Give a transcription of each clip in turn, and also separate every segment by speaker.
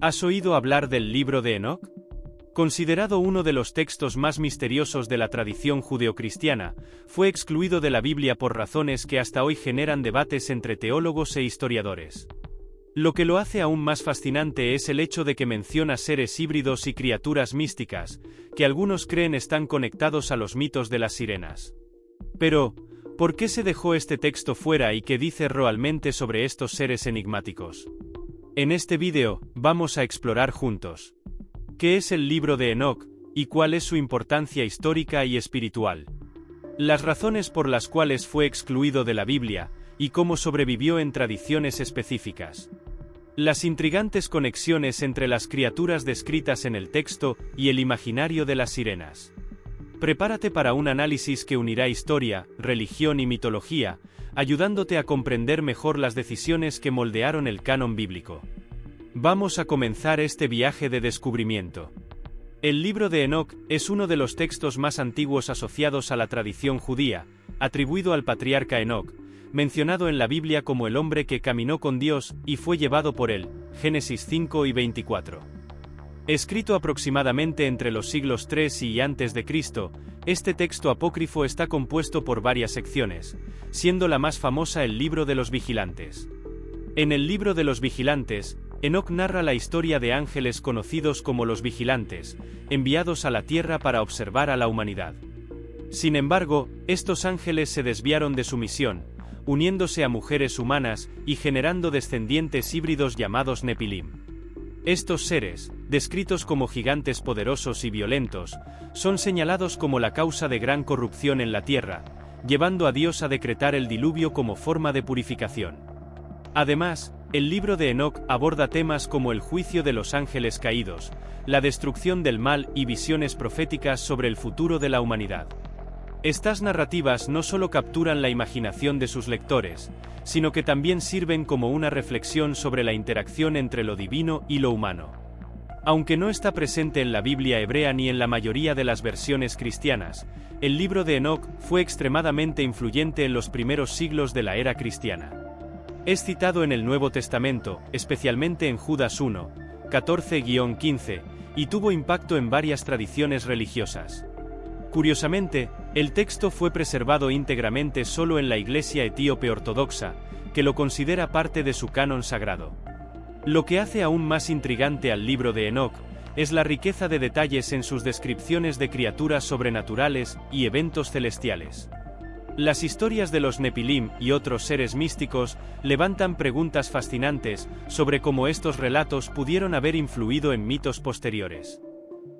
Speaker 1: ¿Has oído hablar del libro de Enoc? Considerado uno de los textos más misteriosos de la tradición judeocristiana, fue excluido de la Biblia por razones que hasta hoy generan debates entre teólogos e historiadores. Lo que lo hace aún más fascinante es el hecho de que menciona seres híbridos y criaturas místicas, que algunos creen están conectados a los mitos de las sirenas. Pero, ¿por qué se dejó este texto fuera y qué dice realmente sobre estos seres enigmáticos? En este vídeo, vamos a explorar juntos ¿qué es el libro de Enoc, y cuál es su importancia histórica y espiritual? Las razones por las cuales fue excluido de la Biblia, y cómo sobrevivió en tradiciones específicas. Las intrigantes conexiones entre las criaturas descritas en el texto y el imaginario de las sirenas. Prepárate para un análisis que unirá historia, religión y mitología, ayudándote a comprender mejor las decisiones que moldearon el canon bíblico. Vamos a comenzar este viaje de descubrimiento. El libro de Enoc es uno de los textos más antiguos asociados a la tradición judía, atribuido al patriarca Enoc, mencionado en la Biblia como el hombre que caminó con Dios y fue llevado por él, Génesis 5 y 24. Escrito aproximadamente entre los siglos III y a.C., este texto apócrifo está compuesto por varias secciones, siendo la más famosa el libro de los vigilantes. En el libro de los vigilantes, Enoc narra la historia de ángeles conocidos como los vigilantes, enviados a la tierra para observar a la humanidad. Sin embargo, estos ángeles se desviaron de su misión, uniéndose a mujeres humanas y generando descendientes híbridos llamados Nepilim. Estos seres, descritos como gigantes poderosos y violentos, son señalados como la causa de gran corrupción en la tierra, llevando a Dios a decretar el diluvio como forma de purificación. Además, el libro de Enoc aborda temas como el juicio de los ángeles caídos, la destrucción del mal y visiones proféticas sobre el futuro de la humanidad. Estas narrativas no solo capturan la imaginación de sus lectores, sino que también sirven como una reflexión sobre la interacción entre lo divino y lo humano. Aunque no está presente en la Biblia hebrea ni en la mayoría de las versiones cristianas, el libro de Enoc fue extremadamente influyente en los primeros siglos de la era cristiana. Es citado en el Nuevo Testamento, especialmente en Judas 1, 14-15, y tuvo impacto en varias tradiciones religiosas. Curiosamente, el texto fue preservado íntegramente solo en la Iglesia etíope ortodoxa, que lo considera parte de su canon sagrado. Lo que hace aún más intrigante al libro de Enoc es la riqueza de detalles en sus descripciones de criaturas sobrenaturales y eventos celestiales. Las historias de los Nepilim y otros seres místicos levantan preguntas fascinantes sobre cómo estos relatos pudieron haber influido en mitos posteriores.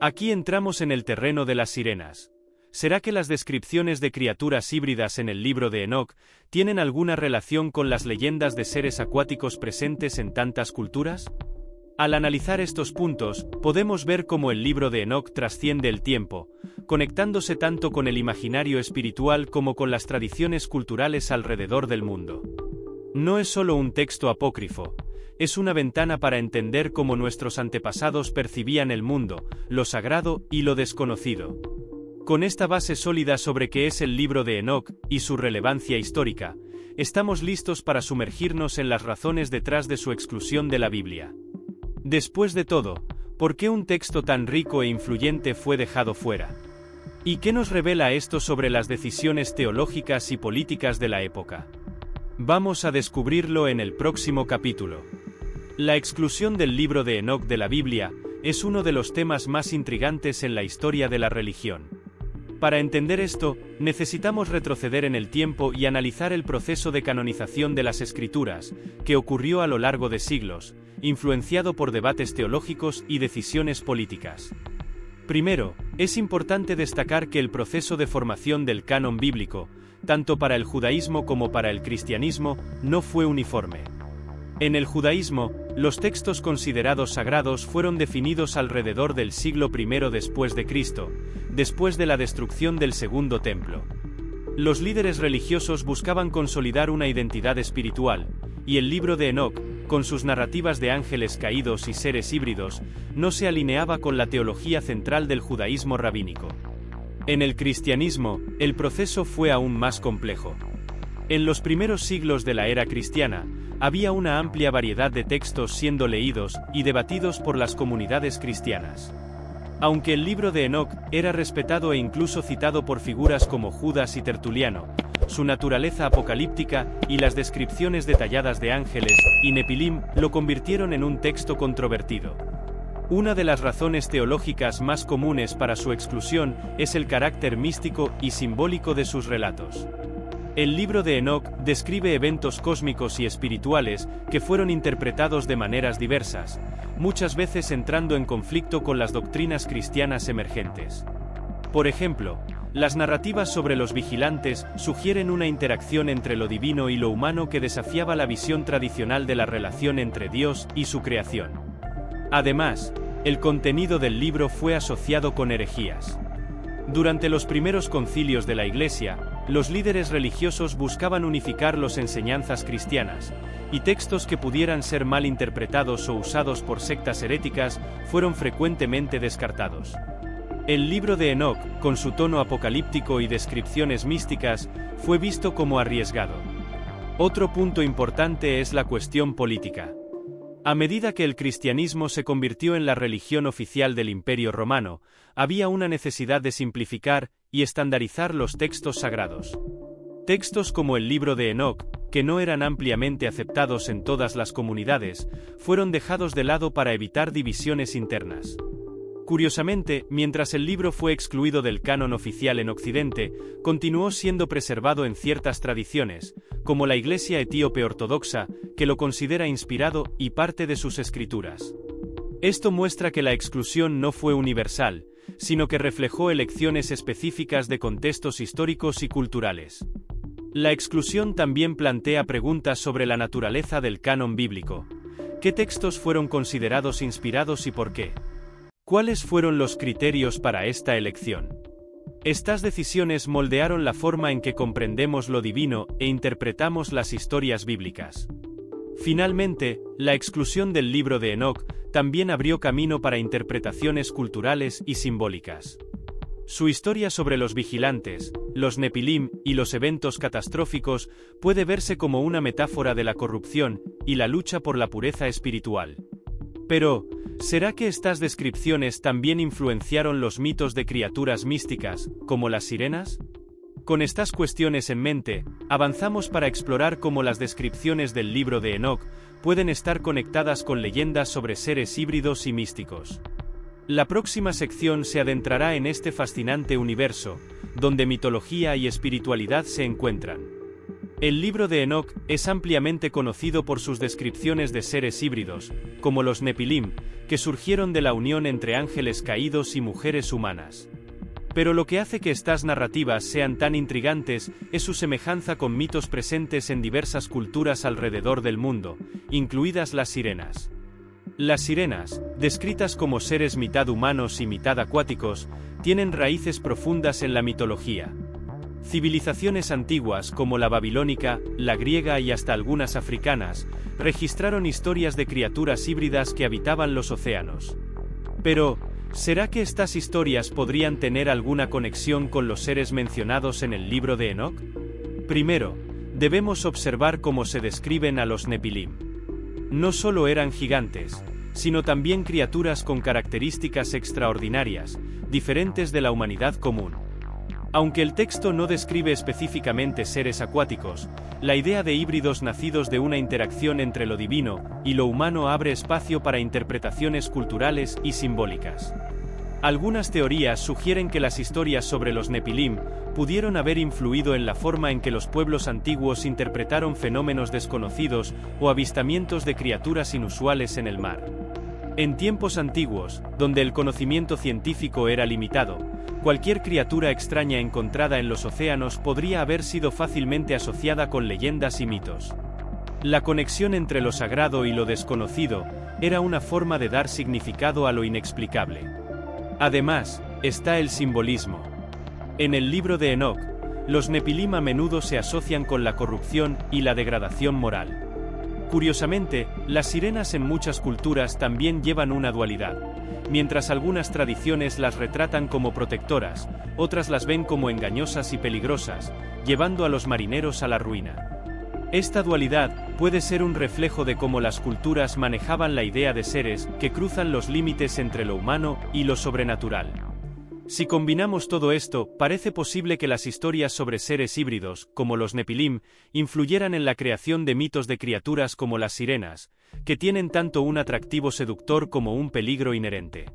Speaker 1: Aquí entramos en el terreno de las sirenas. ¿Será que las descripciones de criaturas híbridas en el libro de Enoc tienen alguna relación con las leyendas de seres acuáticos presentes en tantas culturas? Al analizar estos puntos, podemos ver cómo el libro de Enoc trasciende el tiempo, conectándose tanto con el imaginario espiritual como con las tradiciones culturales alrededor del mundo. No es solo un texto apócrifo, es una ventana para entender cómo nuestros antepasados percibían el mundo, lo sagrado y lo desconocido. Con esta base sólida sobre qué es el libro de Enoc y su relevancia histórica, estamos listos para sumergirnos en las razones detrás de su exclusión de la Biblia. Después de todo, ¿por qué un texto tan rico e influyente fue dejado fuera? ¿Y qué nos revela esto sobre las decisiones teológicas y políticas de la época? Vamos a descubrirlo en el próximo capítulo. La exclusión del libro de Enoc de la Biblia es uno de los temas más intrigantes en la historia de la religión. Para entender esto, necesitamos retroceder en el tiempo y analizar el proceso de canonización de las Escrituras, que ocurrió a lo largo de siglos, influenciado por debates teológicos y decisiones políticas. Primero, es importante destacar que el proceso de formación del canon bíblico, tanto para el judaísmo como para el cristianismo, no fue uniforme. En el judaísmo, los textos considerados sagrados fueron definidos alrededor del siglo I después de Cristo, después de la destrucción del Segundo Templo. Los líderes religiosos buscaban consolidar una identidad espiritual, y el libro de Enoc, con sus narrativas de ángeles caídos y seres híbridos, no se alineaba con la teología central del judaísmo rabínico. En el cristianismo, el proceso fue aún más complejo. En los primeros siglos de la era cristiana, había una amplia variedad de textos siendo leídos y debatidos por las comunidades cristianas. Aunque el libro de Enoc era respetado e incluso citado por figuras como Judas y Tertuliano, su naturaleza apocalíptica y las descripciones detalladas de ángeles y Nepilim lo convirtieron en un texto controvertido. Una de las razones teológicas más comunes para su exclusión es el carácter místico y simbólico de sus relatos. El libro de Enoc describe eventos cósmicos y espirituales que fueron interpretados de maneras diversas, muchas veces entrando en conflicto con las doctrinas cristianas emergentes. Por ejemplo, las narrativas sobre los vigilantes sugieren una interacción entre lo divino y lo humano que desafiaba la visión tradicional de la relación entre Dios y su creación. Además, el contenido del libro fue asociado con herejías. Durante los primeros concilios de la Iglesia, los líderes religiosos buscaban unificar las enseñanzas cristianas, y textos que pudieran ser mal interpretados o usados por sectas heréticas fueron frecuentemente descartados. El libro de Enoc, con su tono apocalíptico y descripciones místicas, fue visto como arriesgado. Otro punto importante es la cuestión política. A medida que el cristianismo se convirtió en la religión oficial del Imperio Romano, había una necesidad de simplificar y estandarizar los textos sagrados. Textos como el libro de Enoc, que no eran ampliamente aceptados en todas las comunidades, fueron dejados de lado para evitar divisiones internas. Curiosamente, mientras el libro fue excluido del canon oficial en Occidente, continuó siendo preservado en ciertas tradiciones, como la Iglesia etíope ortodoxa, que lo considera inspirado y parte de sus escrituras. Esto muestra que la exclusión no fue universal, sino que reflejó elecciones específicas de contextos históricos y culturales. La exclusión también plantea preguntas sobre la naturaleza del canon bíblico. ¿Qué textos fueron considerados inspirados y por qué? ¿Cuáles fueron los criterios para esta elección? Estas decisiones moldearon la forma en que comprendemos lo divino e interpretamos las historias bíblicas. Finalmente, la exclusión del libro de Enoc también abrió camino para interpretaciones culturales y simbólicas. Su historia sobre los vigilantes, los Nepilim y los eventos catastróficos puede verse como una metáfora de la corrupción y la lucha por la pureza espiritual. Pero, ¿será que estas descripciones también influenciaron los mitos de criaturas místicas, como las sirenas? Con estas cuestiones en mente, avanzamos para explorar cómo las descripciones del libro de Enoc pueden estar conectadas con leyendas sobre seres híbridos y místicos. La próxima sección se adentrará en este fascinante universo, donde mitología y espiritualidad se encuentran. El libro de Enoc es ampliamente conocido por sus descripciones de seres híbridos, como los Nepilim, que surgieron de la unión entre ángeles caídos y mujeres humanas. Pero lo que hace que estas narrativas sean tan intrigantes es su semejanza con mitos presentes en diversas culturas alrededor del mundo, incluidas las sirenas. Las sirenas, descritas como seres mitad humanos y mitad acuáticos, tienen raíces profundas en la mitología. Civilizaciones antiguas como la babilónica, la griega y hasta algunas africanas, registraron historias de criaturas híbridas que habitaban los océanos. Pero, ¿será que estas historias podrían tener alguna conexión con los seres mencionados en el libro de Enoc? Primero, debemos observar cómo se describen a los Nepilim. No solo eran gigantes, sino también criaturas con características extraordinarias, diferentes de la humanidad común. Aunque el texto no describe específicamente seres acuáticos, la idea de híbridos nacidos de una interacción entre lo divino y lo humano abre espacio para interpretaciones culturales y simbólicas. Algunas teorías sugieren que las historias sobre los Nepilim pudieron haber influido en la forma en que los pueblos antiguos interpretaron fenómenos desconocidos o avistamientos de criaturas inusuales en el mar. En tiempos antiguos, donde el conocimiento científico era limitado, cualquier criatura extraña encontrada en los océanos podría haber sido fácilmente asociada con leyendas y mitos. La conexión entre lo sagrado y lo desconocido era una forma de dar significado a lo inexplicable. Además, está el simbolismo. En el libro de Enoc, los Nepilim a menudo se asocian con la corrupción y la degradación moral. Curiosamente, las sirenas en muchas culturas también llevan una dualidad. Mientras algunas tradiciones las retratan como protectoras, otras las ven como engañosas y peligrosas, llevando a los marineros a la ruina. Esta dualidad puede ser un reflejo de cómo las culturas manejaban la idea de seres que cruzan los límites entre lo humano y lo sobrenatural. Si combinamos todo esto, parece posible que las historias sobre seres híbridos, como los Nepilim, influyeran en la creación de mitos de criaturas como las sirenas, que tienen tanto un atractivo seductor como un peligro inherente.